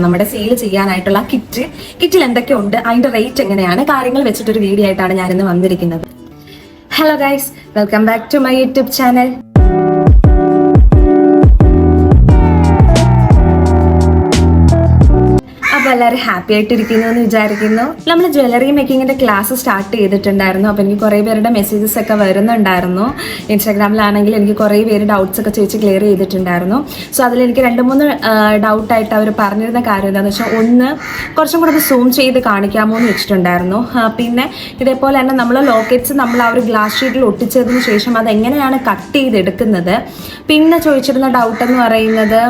നമ്മുടെ സെയിൽ ചെയ്യാനായിട്ടുള്ള കിറ്റിൽ എന്തൊക്കെയുണ്ട്, അതിന്റെ റേറ്റ് എങ്ങനെയാണ്, കാര്യങ്ങൾ വെച്ചിട്ടൊരു വീഡിയോ ആയിട്ടാണ് ഞാനിന്ന് വന്നിരിക്കുന്നത്. Hello guys, welcome back to my YouTube channel. അപ്പോൾ എല്ലാവരും ഹാപ്പി ആയിട്ടിരിക്കുന്നു എന്ന് വിചാരിക്കുന്നു. നമ്മൾ ജ്വല്ലറി മേക്കിങ്ങിന്റെ ക്ലാസ് സ്റ്റാർട്ട് ചെയ്തിട്ടുണ്ടായിരുന്നു. അപ്പോൾ എനിക്ക് കുറേ പേരുടെ മെസ്സേജസ് ഒക്കെ വരുന്നുണ്ടായിരുന്നു. ഇൻസ്റ്റാഗ്രാമിലാണെങ്കിൽ എനിക്ക് കുറേ പേര് ഡൗട്ട്സ് ഒക്കെ ചോദിച്ച് ക്ലിയർ ചെയ്തിട്ടുണ്ടായിരുന്നു. സോ അതിലെനിക്ക് 2-3 ഡൗട്ടായിട്ട് അവർ പറഞ്ഞിരുന്ന കാര്യം എന്താണെന്ന് വെച്ചാൽ, ഒന്ന് കുറച്ചും കൂടെ സൂം ചെയ്ത് കാണിക്കാമോ എന്ന് വെച്ചിട്ടുണ്ടായിരുന്നു. പിന്നെ ഇതേപോലെ തന്നെ നമ്മൾ ലോക്കറ്റ്സ് നമ്മൾ ആ ഒരു ഗ്ലാസ് ഷീറ്റിൽ ഒട്ടിച്ചതിന് ശേഷം അതെങ്ങനെയാണ് കട്ട് ചെയ്തെടുക്കുന്നത്. പിന്നെ ചോദിച്ചിരുന്ന ഡൗട്ട് എന്ന് പറയുന്നത്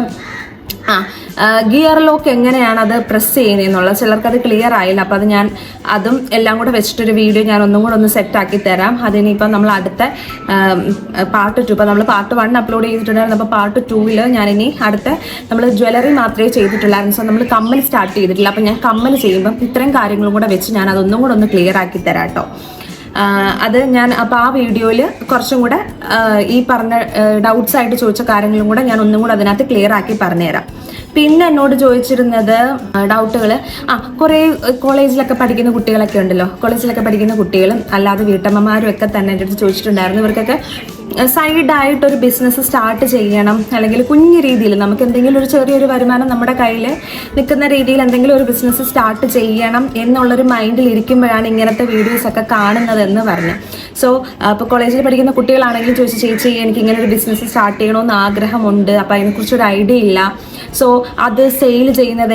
ഗിയർ ലോക്ക് എങ്ങനെയാണ് അത് പ്രസ് ചെയ്യുന്നതെന്നുള്ളത്. ചിലർക്ക് അത് ക്ലിയർ ആയില്ല. അപ്പോൾ അതും എല്ലാം കൂടെ വെച്ചിട്ടൊരു വീഡിയോ ഞാൻ ഒന്നും കൂടെ ഒന്ന് സെറ്റാക്കി തരാം. അതിനിപ്പം നമ്മൾ അടുത്ത പാർട്ട് 2, ഇപ്പോൾ നമ്മൾ പാർട്ട് 1 അപ്ലോഡ് ചെയ്തിട്ടുണ്ടായിരുന്നു. അപ്പോൾ പാർട്ട് 2 ഞാനിനി അടുത്ത നമ്മൾ ജ്വല്ലറി മാത്രമേ ചെയ്തിട്ടുള്ളായിരുന്നു. സോ നമ്മൾ കമ്മൽ സ്റ്റാർട്ട് ചെയ്തിട്ടില്ല. അപ്പോൾ ഞാൻ കമ്മൽ ചെയ്യുമ്പം ഇത്രയും കാര്യങ്ങളും കൂടെ വെച്ച് ഞാൻ അതൊന്നും കൂടെ ഒന്ന് ക്ലിയർ ആക്കി തരാം കേട്ടോ. അത് ഞാൻ അപ്പോൾ ആ വീഡിയോയിൽ കുറച്ചും കൂടെ ഈ പറഞ്ഞ ഡൗട്ട്സ് ആയിട്ട് ചോദിച്ച കാര്യങ്ങളും കൂടെ ഞാൻ ഒന്നും കൂടെ അതിനകത്ത് ക്ലിയർ ആക്കി പറഞ്ഞുതരാം. പിന്നെ എന്നോട് ചോദിച്ചിരുന്നത് ഡൗട്ടുകൾ, കുറേ കോളേജിലൊക്കെ പഠിക്കുന്ന കുട്ടികളൊക്കെ ഉണ്ടല്ലോ. കോളേജിലൊക്കെ പഠിക്കുന്ന കുട്ടികളും അല്ലാതെ വീട്ടമ്മമാരും ഒക്കെ തന്നെ എൻ്റെ അടുത്ത് ചോദിച്ചിട്ടുണ്ടായിരുന്നു. ഇവർക്കൊക്കെ സൈഡായിട്ടൊരു ബിസിനസ് സ്റ്റാർട്ട് ചെയ്യണം, അല്ലെങ്കിൽ കുഞ്ഞു രീതിയിൽ നമുക്ക് എന്തെങ്കിലും ഒരു ചെറിയൊരു വരുമാനം നമ്മുടെ കയ്യിൽ നിൽക്കുന്ന രീതിയിൽ എന്തെങ്കിലും ഒരു ബിസിനസ് സ്റ്റാർട്ട് ചെയ്യണം എന്നുള്ളൊരു മൈൻഡിൽ ഇരിക്കുമ്പോഴാണ് ഇങ്ങനത്തെ വീഡിയോസൊക്കെ കാണുന്നതെന്ന് പറഞ്ഞു. സോ ഇപ്പോൾ കോളേജിൽ പഠിക്കുന്ന കുട്ടികളാണെങ്കിലും ചോദിച്ചു, ചേച്ചി എനിക്ക് ഇങ്ങനെ ഒരു ബിസിനസ് സ്റ്റാർട്ട് ചെയ്യണമെന്ന് ആഗ്രഹമുണ്ട്, അപ്പോൾ അതിനെക്കുറിച്ചൊരു ഐഡിയ ഇല്ല, സോ അത് സെയിൽ ചെയ്യുന്നത്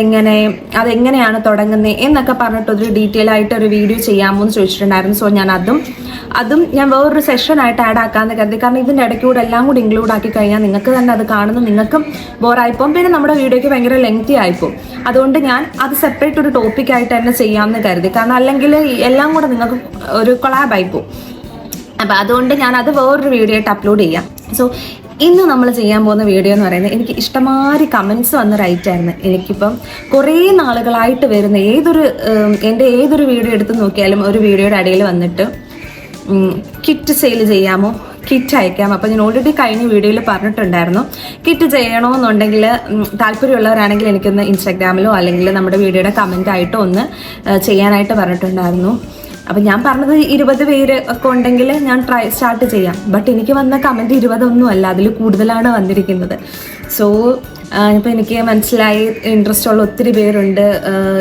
അതെങ്ങനെയാണ് തുടങ്ങുന്നത് എന്നൊക്കെ പറഞ്ഞിട്ടൊരു ഡീറ്റെയിൽ ആയിട്ട് ഒരു വീഡിയോ ചെയ്യാമോ എന്ന് ചോദിച്ചിട്ടുണ്ടായിരുന്നു. സോ ഞാൻ അതും ഞാൻ വേറൊരു സെഷനായിട്ട് ആഡ് ആക്കാമെന്ന് കരുതി. കാരണം ഇതിൻ്റെ ഇടയ്ക്കൂടെ എല്ലാം കൂടി ഇൻക്ലൂഡ് ആക്കി കഴിഞ്ഞാൽ നിങ്ങൾക്ക് തന്നെ അത് കാണുന്ന നിങ്ങൾക്കും ബോറായിപ്പോവും, പിന്നെ നമ്മുടെ വീഡിയോയ്ക്ക് ഭയങ്കര ലെങ്തി ആയിപ്പോവും. അതുകൊണ്ട് ഞാൻ അത് സെപ്പറേറ്റ് ഒരു ടോപ്പിക്കായിട്ട് തന്നെ ചെയ്യാമെന്ന് കരുതി. കാരണം അല്ലെങ്കിൽ എല്ലാം കൂടെ നിങ്ങൾക്ക് ഒരു കൊളാബായിപ്പോവും. അപ്പം അതുകൊണ്ട് ഞാൻ അത് വേറൊരു വീഡിയോ ആയിട്ട് അപ്ലോഡ് ചെയ്യാം. സോ ഇന്ന് നമ്മൾ ചെയ്യാൻ പോകുന്ന വീഡിയോ എന്ന് പറയുന്നത്, എനിക്ക് ഇഷ്ടമാതിരി കമൻസ് വന്ന റൈറ്റായിരുന്നു. എനിക്കിപ്പം കുറേ നാളുകളായിട്ട് വരുന്ന എൻ്റെ ഏതൊരു വീഡിയോ എടുത്ത് നോക്കിയാലും ഒരു വീഡിയോയുടെ ഇടയിൽ വന്നിട്ട് കിറ്റ് സെയിൽ ചെയ്യാമോ, കിറ്റ് അയക്കാം. അപ്പോൾ ഞാൻ ഓൾറെഡി കഴിഞ്ഞ വീഡിയോയിൽ പറഞ്ഞിട്ടുണ്ടായിരുന്നു, കിറ്റ് ചെയ്യണമെന്നുണ്ടെങ്കിൽ താല്പര്യമുള്ളവരാണെങ്കിൽ എനിക്കൊന്ന് ഇൻസ്റ്റാഗ്രാമിലോ അല്ലെങ്കിൽ നമ്മുടെ വീഡിയോയുടെ കമൻറ്റായിട്ടോ ഒന്ന് ചെയ്യാനായിട്ട് പറഞ്ഞിട്ടുണ്ടായിരുന്നു. അപ്പം ഞാൻ പറഞ്ഞത് 20 പേര് ഒക്കെ ഉണ്ടെങ്കിൽ ഞാൻ സ്റ്റാർട്ട് ചെയ്യാം. ബട്ട് എനിക്ക് വന്ന കമൻറ്റ് 20 ഒന്നുമല്ല, അതിൽ കൂടുതലാണ് വന്നിരിക്കുന്നത്. സോ ഇപ്പോൾ എനിക്ക് മനസ്സിലായി ഇൻട്രസ്റ്റ് ഉള്ള ഒത്തിരി പേരുണ്ട്.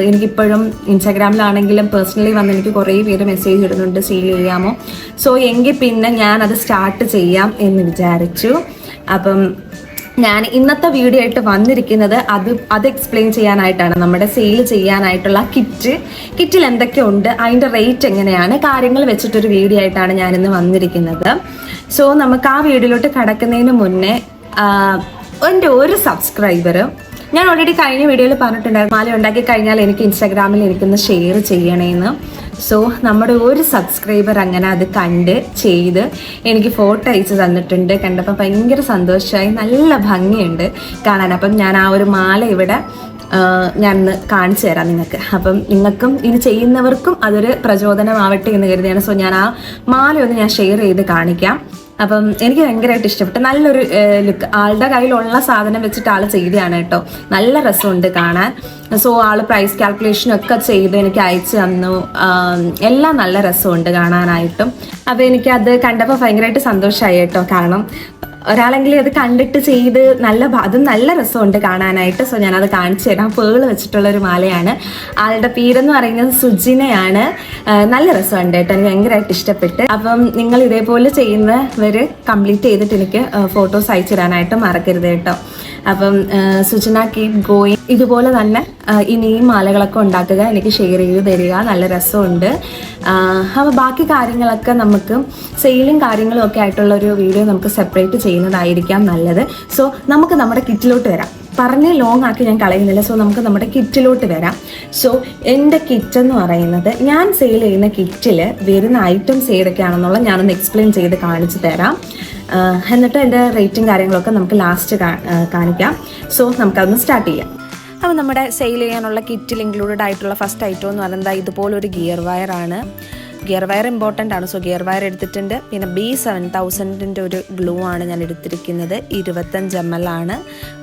എനിക്കിപ്പോഴും ഇൻസ്റ്റാഗ്രാമിലാണെങ്കിലും പേഴ്സണലി വന്ന് എനിക്ക് കുറേ പേര് മെസ്സേജ് ഇടുന്നുണ്ട്, സെയിൽ ചെയ്യാമോ. സോ എങ്കിൽ പിന്നെ ഞാനത് സ്റ്റാർട്ട് ചെയ്യാം എന്ന് വിചാരിച്ചു. അപ്പം ഞാൻ ഇന്നത്തെ വീഡിയോ ആയിട്ട് വന്നിരിക്കുന്നത് അത് എക്സ്പ്ലെയിൻ ചെയ്യാനായിട്ടാണ്. നമ്മുടെ സെയിൽ ചെയ്യാനായിട്ടുള്ള കിറ്റിൽ എന്തൊക്കെയുണ്ട്, അതിൻ്റെ റേറ്റ് എങ്ങനെയാണ്, കാര്യങ്ങൾ വെച്ചിട്ടൊരു വീഡിയോ ആയിട്ടാണ് ഞാനിന്ന് വന്നിരിക്കുന്നത്. സോ നമുക്ക് ആ വീഡിയോയിലോട്ട് കടക്കുന്നതിന് മുന്നേ എൻ്റെ ഒരു സബ്സ്ക്രൈബർ, ഞാൻ ഓൾറെഡി കഴിഞ്ഞ വീഡിയോയിൽ പറഞ്ഞിട്ടുണ്ടായിരുന്നു, മാല ഉണ്ടാക്കി കഴിഞ്ഞാൽ എനിക്ക് ഇൻസ്റ്റാഗ്രാമിൽ എനിക്കൊന്ന് ഷെയർ ചെയ്യണേന്ന്. സോ നമ്മുടെ ഒരു സബ്സ്ക്രൈബർ അങ്ങനെ അത് ചെയ്ത് എനിക്ക് ഫോട്ടോ അയച്ച് തന്നിട്ടുണ്ട്. കണ്ടപ്പോൾ ഭയങ്കര സന്തോഷമായി, നല്ല ഭംഗിയുണ്ട് കാണാൻ. അപ്പം ഞാൻ ആ ഒരു മാല ഇവിടെ ഞാനൊന്ന് കാണിച്ചു തരാം നിങ്ങൾക്ക്. അപ്പം നിങ്ങൾക്കും ഇനി ചെയ്യുന്നവർക്കും അതൊരു പ്രചോദനമാവട്ടെ എന്ന് കരുതിയാണ്. സോ ഞാൻ ആ മാലയൊന്ന് ഞാൻ ഷെയർ ചെയ്ത് കാണിക്കാം. അപ്പം എനിക്ക് ഭയങ്കരമായിട്ട് ഇഷ്ടപ്പെട്ടു, നല്ലൊരു ലുക്ക്. ആളുടെ കയ്യിലുള്ള സാധനം വെച്ചിട്ട് ആൾ ചെയ്തതാണ് കേട്ടോ, നല്ല രസമുണ്ട് കാണാൻ. സോ ആൾ പ്രൈസ് കാൽക്കുലേഷനൊക്കെ ചെയ്ത് എനിക്ക് അയച്ചു തന്നു. എല്ലാം നല്ല രസമുണ്ട് കാണാനായിട്ടും. അപ്പോൾ എനിക്കത് കണ്ടപ്പോൾ ഭയങ്കരമായിട്ട് സന്തോഷമായി കേട്ടോ. കാരണം ഒരാളെങ്കിലും അത് കണ്ടിട്ട് ചെയ്ത് അതും നല്ല രസമുണ്ട് കാണാനായിട്ട്. സോ ഞാനത് കാണിച്ചു തരാം. പേള് വെച്ചിട്ടുള്ളൊരു മാലയാണ്. ആളുടെ പേരെന്ന് പറയുന്നത് സുജിനയാണ്. നല്ല രസമുണ്ട് കേട്ടോ, എനിക്ക് ഭയങ്കരമായിട്ട് ഇഷ്ടപ്പെട്ട്. അപ്പം നിങ്ങൾ ഇതേപോലെ ചെയ്യുന്നവർ കംപ്ലീറ്റ് ചെയ്തിട്ട് എനിക്ക് ഫോട്ടോസ് അയച്ചു തരാനായിട്ട് മറക്കരുത് കേട്ടോ. അപ്പം സുജന കീപ് ഗോയിങ്. ഇതുപോലെ തന്നെ ഇനിയും മാലകളൊക്കെ ഉണ്ടാക്കുക, എനിക്ക് ഷെയർ ചെയ്ത് തരിക, നല്ല രസമുണ്ട്. അപ്പോൾ ബാക്കി കാര്യങ്ങളൊക്കെ നമുക്ക് സെയിലും കാര്യങ്ങളും ഒക്കെ ആയിട്ടുള്ളൊരു വീഡിയോ നമുക്ക് സെപ്പറേറ്റ് ചെയ്യുന്നതായിരിക്കാം നല്ലത്. സോ നമുക്ക് നമ്മുടെ കിറ്റിലോട്ട് വരാം. പറഞ്ഞ് ലോങ് ആക്കി ഞാൻ കളയുന്നില്ല. സോ നമുക്ക് നമ്മുടെ കിറ്റിലോട്ട് വരാം. സോ എൻ്റെ കിറ്റ് എന്ന് പറയുന്നത്, ഞാൻ സെയിൽ ചെയ്യുന്ന കിറ്റിൽ വരുന്ന ഐറ്റംസ് ഏതൊക്കെയാണെന്നുള്ളത് ഞാനൊന്ന് എക്സ്പ്ലെയിൻ ചെയ്ത് കാണിച്ചു തരാം. എന്നിട്ട് എൻ്റെ റേറ്റും കാര്യങ്ങളൊക്കെ നമുക്ക് ലാസ്റ്റ് കാണിക്കാം. സോ നമുക്കതൊന്ന് സ്റ്റാർട്ട് ചെയ്യാം. അപ്പോൾ നമ്മുടെ സെയിൽ ചെയ്യാനുള്ള കിറ്റിൽ ഇൻക്ലൂഡഡ് ആയിട്ടുള്ള ഫസ്റ്റ് ഐറ്റം എന്ന് പറയുന്നത് ഇതുപോലൊരു ഗിയർ വയറാണ്. ഗിയർ വയർ ഇമ്പോർട്ടൻ്റ് ആണ്. സോ ഗിയർ വയർ എടുത്തിട്ടുണ്ട്. പിന്നെ B7000 ഒരു ഗ്ലൂ ആണ് ഞാൻ എടുത്തിരിക്കുന്നത്. 25 ml ആണ്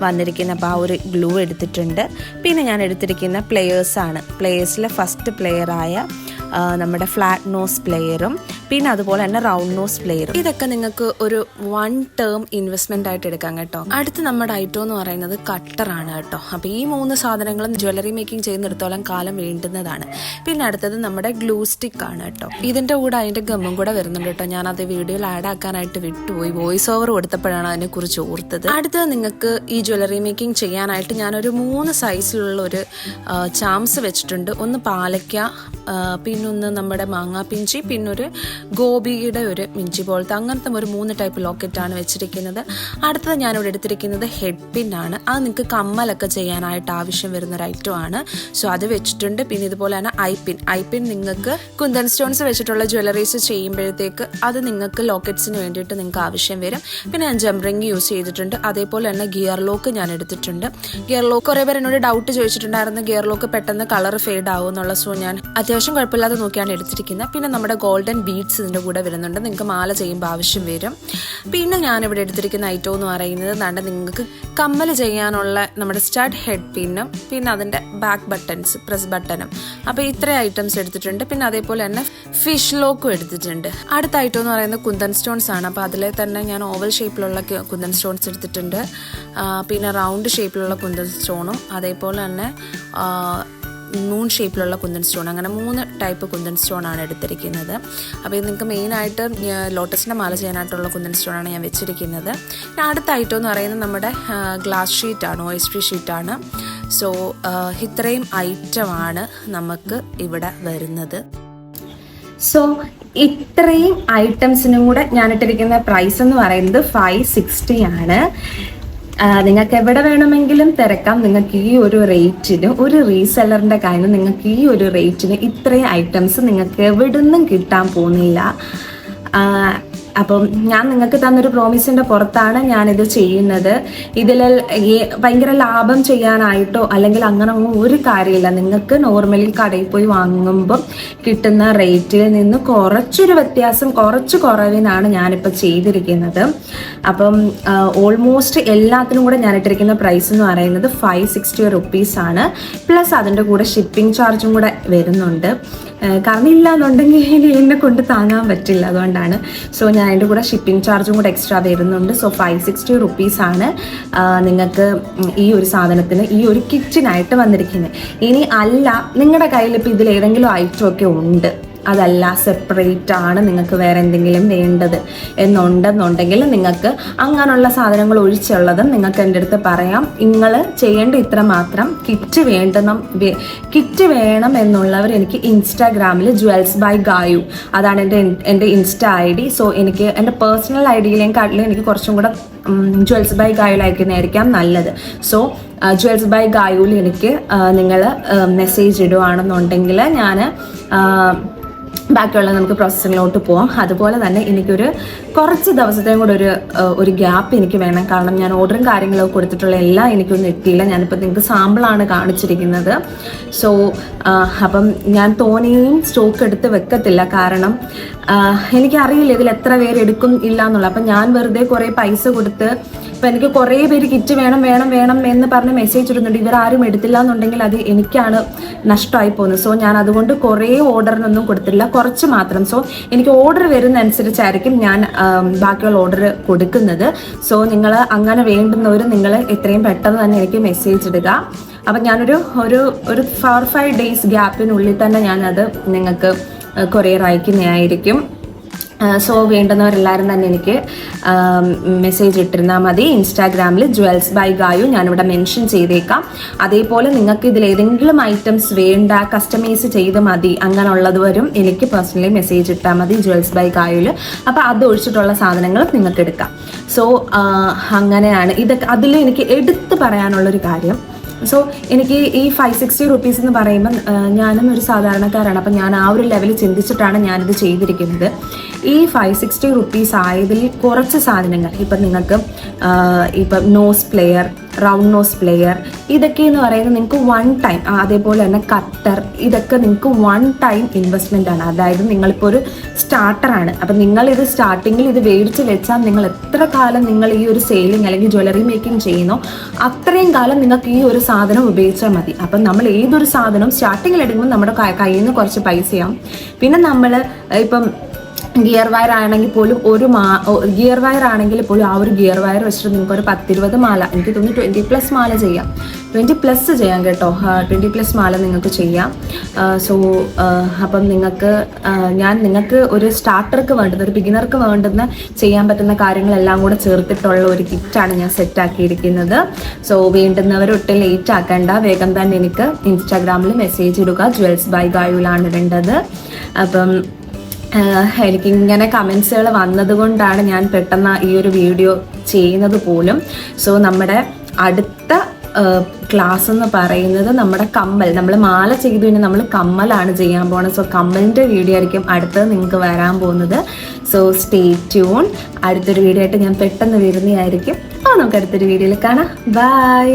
വന്നിരിക്കുന്നത്. അപ്പോൾ ആ ഒരു ഗ്ലൂ എടുത്തിട്ടുണ്ട്. പിന്നെ ഞാൻ എടുത്തിരിക്കുന്ന പ്ലെയേഴ്സാണ്. പ്ലെയേഴ്സിലെ ഫസ്റ്റ് പ്ലെയറായ നമ്മുടെ ഫ്ലാറ്റ് നോസ് പ്ലെയറും പിന്നെ അതുപോലെ തന്നെ റൗണ്ട് നോസ് പ്ലെയറും. ഇതൊക്കെ നിങ്ങൾക്ക് ഒരു 1 ടേം ഇൻവെസ്റ്റ്മെന്റ് ആയിട്ട് എടുക്കാം കേട്ടോ. അടുത്ത് നമ്മുടെ ഐറ്റം എന്ന് പറയുന്നത് കട്ടറാണ് കേട്ടോ. അപ്പോൾ ഈ 3 സാധനങ്ങളും ജ്വല്ലറി മേക്കിംഗ് ചെയ്യുന്നിടത്തോളം കാലം വേണ്ടുന്നതാണ്. പിന്നെ അടുത്തത് നമ്മുടെ ഗ്ലൂ സ്റ്റിക്ക് ആണ് കേട്ടോ. ഇതിന്റെ കൂടെ അതിന്റെ ഗമ്മും കൂടെ വരുന്നുണ്ട് കേട്ടോ. ഞാനത് വീഡിയോയിൽ ആഡ് ആക്കാനായിട്ട് വിട്ടുപോയി. വോയിസ് ഓവർ കൊടുത്തപ്പോഴാണ് അതിനെക്കുറിച്ച് ഓർത്തത്. അടുത്തത് നിങ്ങൾക്ക് ഈ ജ്വല്ലറി മേക്കിംഗ് ചെയ്യാനായിട്ട് ഞാനൊരു 3 സൈസിലുള്ള ഒരു ചാംസ് വെച്ചിട്ടുണ്ട്. ഒന്ന് പാലയ്ക്ക, പിന്നൊന്ന് നമ്മുടെ മാങ്ങാപ്പിഞ്ചി, പിന്നൊരു ഗോപിയുടെ ഒരു മിഞ്ചി പോലത്തെ അങ്ങനത്തെ ഒരു 3 ടൈപ്പ് ലോക്കറ്റാണ് വെച്ചിരിക്കുന്നത്. അടുത്തത് ഞാനിവിടെ എടുത്തിരിക്കുന്നത് ഹെഡ് പിൻ ആണ്. അത് നിങ്ങൾക്ക് കമ്മലൊക്കെ ചെയ്യാനായിട്ട് ആവശ്യം വരുന്ന ഒരു ഐറ്റം ആണ്. സോ അത് വെച്ചിട്ടുണ്ട്. പിന്നെ ഇതുപോലെ തന്നെ ഐ പിൻ നിങ്ങൾക്ക് കുന്തൻ സ്റ്റോൺസ് വെച്ചിട്ടുള്ള ജ്വല്ലറീസ് ചെയ്യുമ്പോഴത്തേക്ക് അത് നിങ്ങൾക്ക് ലോക്കറ്റ്സിന് വേണ്ടിയിട്ട് നിങ്ങൾക്ക് ആവശ്യം വരും. പിന്നെ ഞാൻ ജംറിങ് യൂസ് ചെയ്തിട്ടുണ്ട്. അതേപോലെ തന്നെ ഗിയർ ലോക്ക് ഞാൻ എടുത്തിട്ടുണ്ട്. ഗിയർ ലോക്ക് കുറേ പേർ എന്നോട് ഡൗട്ട് ചോദിച്ചിട്ടുണ്ടായിരുന്നു, ഗിയർ ലോക്ക് പെട്ടെന്ന് കളർ ഫെയ്ഡ് ആവും എന്നുള്ള. സോ ഞാൻ അത്യാവശ്യം കുഴപ്പമില്ലാതെ നോക്കിയാണ് എടുത്തിരിക്കുന്നത്. പിന്നെ നമ്മുടെ ഗോൾഡൻ ബീഡ്സ് ഇതിൻ്റെ കൂടെ വരുന്നുണ്ട്. നിങ്ങൾക്ക് മാല ചെയ്യുമ്പോൾ ആവശ്യം വരും. പിന്നെ ഞാനിവിടെ എടുത്തിരിക്കുന്ന ഐറ്റം എന്ന് പറയുന്നത് നിങ്ങൾക്ക് കമ്മൽ ചെയ്യാനുള്ള നമ്മുടെ സ്റ്റഡ് ഹെഡ് പിന്നും പിന്നെ അതിൻ്റെ ബാക്ക് ബട്ടൺസ് പ്രസ് ബട്ടണും. അപ്പോൾ ഇത്രയും ഐറ്റംസ് എടുത്തിട്ടുണ്ട്. പിന്നെ അതേപോലെ തന്നെ ഫിഷ് ലോക്കും എടുത്തിട്ടുണ്ട്. അടുത്ത ഐറ്റം എന്ന് പറയുന്നത് കുന്തൻ സ്റ്റോൺസ് ആണ്. അപ്പോൾ അതിൽ തന്നെ ഞാൻ ഓവൽ ഷേപ്പിലുള്ള കുന്തൻ സ്റ്റോൺസ് എടുത്തിട്ടുണ്ട്. പിന്നെ റൗണ്ട് ഷേപ്പിലുള്ള കുന്തൻ സ്റ്റോണും അതേപോലെ തന്നെ മൂൺ ഷേപ്പിലുള്ള കുന്തൻ സ്റ്റോൺ, അങ്ങനെ 3 ടൈപ്പ് കുന്തൻ സ്റ്റോണാണ് എടുത്തിരിക്കുന്നത്. അപ്പോൾ ഇത് നിങ്ങൾക്ക് മെയിനായിട്ട് ലോട്ടസിൻ്റെ മാല ചെയ്യാനായിട്ടുള്ള കുന്തൻ സ്റ്റോണാണ് ഞാൻ വെച്ചിരിക്കുന്നത്. അടുത്ത ഐറ്റം എന്ന് പറയുന്നത് നമ്മുടെ ഗ്ലാസ് ഷീറ്റാണ്, OSP ഷീറ്റാണ്. സോ ഇത്രയും ഐറ്റമാണ് നമുക്ക് ഇവിടെ വരുന്നത്. സോ ഇത്രയും ഐറ്റംസിനും കൂടെ ഞാനിട്ടിരിക്കുന്ന പ്രൈസ് എന്ന് പറയുന്നത് 560 ആണ്. നിങ്ങൾക്ക് എവിടെ വേണമെങ്കിലും തിരക്കാം. നിങ്ങൾക്ക് ഈ ഒരു റേറ്റിന്, ഒരു റീസെല്ലറിൻ്റെ കയ്യിൽ നിന്ന് നിങ്ങൾക്ക് ഈ ഒരു റേറ്റിന് ഇത്രയും ഐറ്റംസ് നിങ്ങൾക്ക് എവിടെ നിന്നും കിട്ടാൻ പോകുന്നില്ല. അപ്പം ഞാൻ നിങ്ങൾക്ക് തന്നൊരു പ്രോമിസിൻ്റെ പുറത്താണ് ഞാനിത് ചെയ്യുന്നത്. ഇതിൽ ഭയങ്കര ലാഭം ചെയ്യാനായിട്ടോ അല്ലെങ്കിൽ അങ്ങനെ ഒരു കാര്യമില്ല. നിങ്ങൾക്ക് നോർമലി കടയിൽ പോയി വാങ്ങുമ്പം കിട്ടുന്ന റേറ്റിൽ നിന്ന് കുറച്ചൊരു വ്യത്യാസം, കുറച്ച് കുറവിനാണ് ഞാനിപ്പോൾ ചെയ്തിരിക്കുന്നത്. അപ്പം ഓൾമോസ്റ്റ് എല്ലാത്തിനും കൂടെ ഞാനിട്ടിരിക്കുന്ന പ്രൈസ് എന്ന് പറയുന്നത് 560 റുപ്പീസാണ്. പ്ലസ് അതിൻ്റെ കൂടെ ഷിപ്പിംഗ് ചാർജും കൂടെ വരുന്നുണ്ട്. കാരണം ഇല്ല എന്നുണ്ടെങ്കിൽ എന്നെ കൊണ്ട് താങ്ങാൻ പറ്റില്ല, അതുകൊണ്ടാണ്. സോ ഞാൻ അതിൻ്റെ കൂടെ ഷിപ്പിംഗ് ചാർജും കൂടെ എക്സ്ട്രാ വരുന്നുണ്ട്. സോ 560 റുപ്പീസാണ് നിങ്ങൾക്ക് ഈ ഒരു സാധനത്തിന്, ഈ ഒരു കിച്ചനായിട്ട് വന്നിരിക്കുന്നത്. ഇനി അല്ല നിങ്ങളുടെ കയ്യിൽ ഇപ്പോൾ ഇതിൽ ഏതെങ്കിലും ഐറ്റം ഒക്കെ ഉണ്ട്, അതല്ല സെപ്പറേറ്റ് ആണ് നിങ്ങൾക്ക് വേറെ എന്തെങ്കിലും വേണ്ടത് എന്നുണ്ടെന്നുണ്ടെങ്കിൽ നിങ്ങൾക്ക് അങ്ങനെയുള്ള സാധനങ്ങൾ ഒഴിച്ചുള്ളതും നിങ്ങൾക്ക് എൻ്റെ അടുത്ത് പറയാം. നിങ്ങൾ ചെയ്യേണ്ട ഇത്ര മാത്രം. കിറ്റ് വേണം എന്നുള്ളവർ എനിക്ക് ഇൻസ്റ്റാഗ്രാമിൽ ജ്വൽസ് ബൈ ഗായു, അതാണ് എൻ്റെ ഇൻസ്റ്റാ ID. സോ എനിക്ക് എൻ്റെ പേഴ്സണൽ IDയിലേക്കാട്ടിലും എനിക്ക് കുറച്ചും കൂടെ ജ്വൽസ് ബൈ ഗായുവിൽ അയക്കുന്നതായിരിക്കാം നല്ലത്. സോ ജ്വൽസ് ബൈ ഗായുവിൽ എനിക്ക് നിങ്ങൾ മെസ്സേജ് ഇടുകയാണെന്നുണ്ടെങ്കിൽ ഞാൻ ബാക്കിയുള്ള നമുക്ക് പ്രോസസ്സിങ്ങിലോട്ട് പോവാം. അതുപോലെ തന്നെ എനിക്കൊരു കുറച്ച് ദിവസത്തെയും കൂടെ ഒരു ഗ്യാപ്പ് എനിക്ക് വേണം. കാരണം ഞാൻ ഓർഡറും കാര്യങ്ങളൊക്കെ കൊടുത്തിട്ടുള്ള എല്ലാം എനിക്കൊന്നും എത്തിയില്ല. ഞാനിപ്പോൾ നിങ്ങൾക്ക് സാമ്പിളാണ് കാണിച്ചിരിക്കുന്നത്. സോ അപ്പം ഞാൻ തോനെയും സ്റ്റോക്ക് എടുത്ത് വെക്കത്തില്ല. കാരണം എനിക്കറിയില്ല ഇതിൽ എത്ര പേര് എടുക്കും ഇല്ല എന്നുള്ളത്. അപ്പം ഞാൻ വെറുതെ കുറേ പൈസ കൊടുത്ത്, ഇപ്പം എനിക്ക് കുറേ പേര് കിറ്റ് വേണം വേണം വേണം എന്ന് പറഞ്ഞ് മെസ്സേജ് ഇടുന്നുണ്ട്. ഇവരാരും എടുത്തില്ല എന്നുണ്ടെങ്കിൽ അത് എനിക്കാണ് നഷ്ടമായി പോകുന്നത്. സോ ഞാൻ അതുകൊണ്ട് കുറേ ഓർഡറിനൊന്നും കൊടുത്തില്ല, കുറച്ച് മാത്രം. സോ എനിക്ക് ഓർഡർ വരുന്ന അനുസരിച്ചായിരിക്കും ഞാൻ ബാക്കിയുള്ള ഓർഡർ കൊടുക്കുന്നത്. സോ നിങ്ങൾ അങ്ങനെ വേണ്ടുന്നവർ നിങ്ങൾ എത്രയും പെട്ടെന്ന് തന്നെ എനിക്ക് മെസ്സേജ് ഇടുക. അപ്പം ഞാനൊരു 4-5 ഡേയ്സ് ഗ്യാപ്പിനുള്ളിൽ തന്നെ ഞാനത് നിങ്ങൾക്ക് കൊറിയർ അയക്കുന്നതായിരിക്കും. സോ വേണ്ടുന്നവരെല്ലാവരും തന്നെ എനിക്ക് മെസ്സേജ് ഇട്ടിരുന്നാൽ മതി. ഇൻസ്റ്റാഗ്രാമിൽ ജ്വൽസ് ബൈ ഗായു ഞാനിവിടെ മെൻഷൻ ചെയ്തേക്കാം. അതേപോലെ നിങ്ങൾക്ക് ഇതിൽ ഏതെങ്കിലും ഐറ്റംസ് വേണ്ട, കസ്റ്റമൈസ് ചെയ്ത് മതി, അങ്ങനെയുള്ളത് വരും എനിക്ക് പേഴ്സണലി മെസ്സേജ് ഇട്ടാൽ മതി ജ്വൽസ് ബൈ ഗായുവിൽ. അപ്പോൾ അത് ഒഴിച്ചിട്ടുള്ള സാധനങ്ങൾ നിങ്ങൾക്ക് എടുക്കാം. സോ അങ്ങനെയാണ് ഇതൊക്കെ. അതിൽ എനിക്ക് എടുത്ത് പറയാനുള്ളൊരു കാര്യം, സോ എനിക്ക് ഈ 560 റുപ്പീസ് എന്ന് പറയുമ്പം ഞാനും ഒരു സാധാരണക്കാരാണ്. അപ്പം ഞാൻ ആ ഒരു ലെവലിൽ ചിന്തിച്ചിട്ടാണ് ഞാനിത് ചെയ്തിരിക്കുന്നത്. ഈ 560 റുപ്പീസ് ആയതിൽ കുറച്ച് സാധനങ്ങൾ ഇപ്പം നിങ്ങൾക്ക് ഇപ്പം nose plier, round nose plier, ഇതൊക്കെ എന്ന് പറയുന്നത് നിങ്ങൾക്ക് വൺ ടൈം, അതേപോലെ തന്നെ കട്ടർ, ഇതൊക്കെ നിങ്ങൾക്ക് വൺ ടൈം ഇൻവെസ്റ്റ്മെൻ്റ് ആണ്. അതായത് നിങ്ങളിപ്പോൾ ഒരു സ്റ്റാർട്ടറാണ്, അപ്പം നിങ്ങളിത് സ്റ്റാർട്ടിങ്ങിൽ ഇത് മേടിച്ച് വെച്ചാൽ നിങ്ങൾ എത്ര കാലം നിങ്ങൾ ഈ ഒരു സെയിലിംഗ് അല്ലെങ്കിൽ ജ്വല്ലറി മേക്കിംഗ് ചെയ്യുന്നോ അത്രയും കാലം നിങ്ങൾക്ക് ഈ ഒരു സാധനം ഉപയോഗിച്ചാൽ മതി. അപ്പം നമ്മൾ ഏതൊരു സാധനവും സ്റ്റാർട്ടിങ്ങിൽ എടുക്കുമ്പോൾ നമ്മുടെ കയ്യിൽ നിന്ന് കുറച്ച് പൈസയാവും. പിന്നെ നമ്മൾ ഇപ്പം ഗിയർ വയർ ആണെങ്കിൽ പോലും ഗിയർ വയർ ആണെങ്കിൽ പോലും ആ ഒരു ഗിയർ വയർ വെച്ചിട്ട് നിങ്ങൾക്ക് ഒരു 10-20 മാല, എനിക്ക് തോന്നുന്നു 20+ മാല ചെയ്യാം, 20+ ചെയ്യാം കേട്ടോ, 20+ മാല നിങ്ങൾക്ക് ചെയ്യാം. സോ അപ്പം നിങ്ങൾക്ക് ഒരു സ്റ്റാർട്ടർക്ക് വേണ്ടുന്ന, ഒരു ബിഗിനർക്ക് വേണ്ടുന്ന ചെയ്യാൻ പറ്റുന്ന കാര്യങ്ങളെല്ലാം കൂടെ ചേർത്തിട്ടുള്ള ഒരു കിറ്റാണ് ഞാൻ സെറ്റാക്കിയിരിക്കുന്നത്. സോ വേണ്ടുന്നവരൊട്ടും ലേറ്റ് ആക്കണ്ട, വേഗം തന്നെ എനിക്ക് ഇൻസ്റ്റാഗ്രാമിൽ മെസ്സേജ് ഇടുക. ജ്വൽസ് ബൈ ഗായുലാണ് ഇടേണ്ടത്. അപ്പം എനിക്കിങ്ങനെ കമൻസുകൾ വന്നതുകൊണ്ടാണ് ഞാൻ പെട്ടെന്ന് ഈ ഒരു വീഡിയോ ചെയ്യുന്നത് പോലും. സോ നമ്മുടെ അടുത്ത ക്ലാസ് എന്ന് പറയുന്നത് നമ്മുടെ കമ്മൽ, നമ്മൾ മാല ചെയ്തു കഴിഞ്ഞാൽ നമ്മൾ കമ്മലാണ് ചെയ്യാൻ പോകുന്നത്. സോ കമ്മലിൻ്റെ വീഡിയോ ആയിരിക്കും അടുത്തത് നിങ്ങൾക്ക് വരാൻ പോകുന്നത്. So stay tune. അടുത്തൊരു വീഡിയോ ആയിട്ട് ഞാൻ പെട്ടെന്ന് വരുന്നതായിരിക്കും. അപ്പോൾ നമുക്ക് അടുത്തൊരു വീഡിയോയിൽ കാണാം. ബൈ.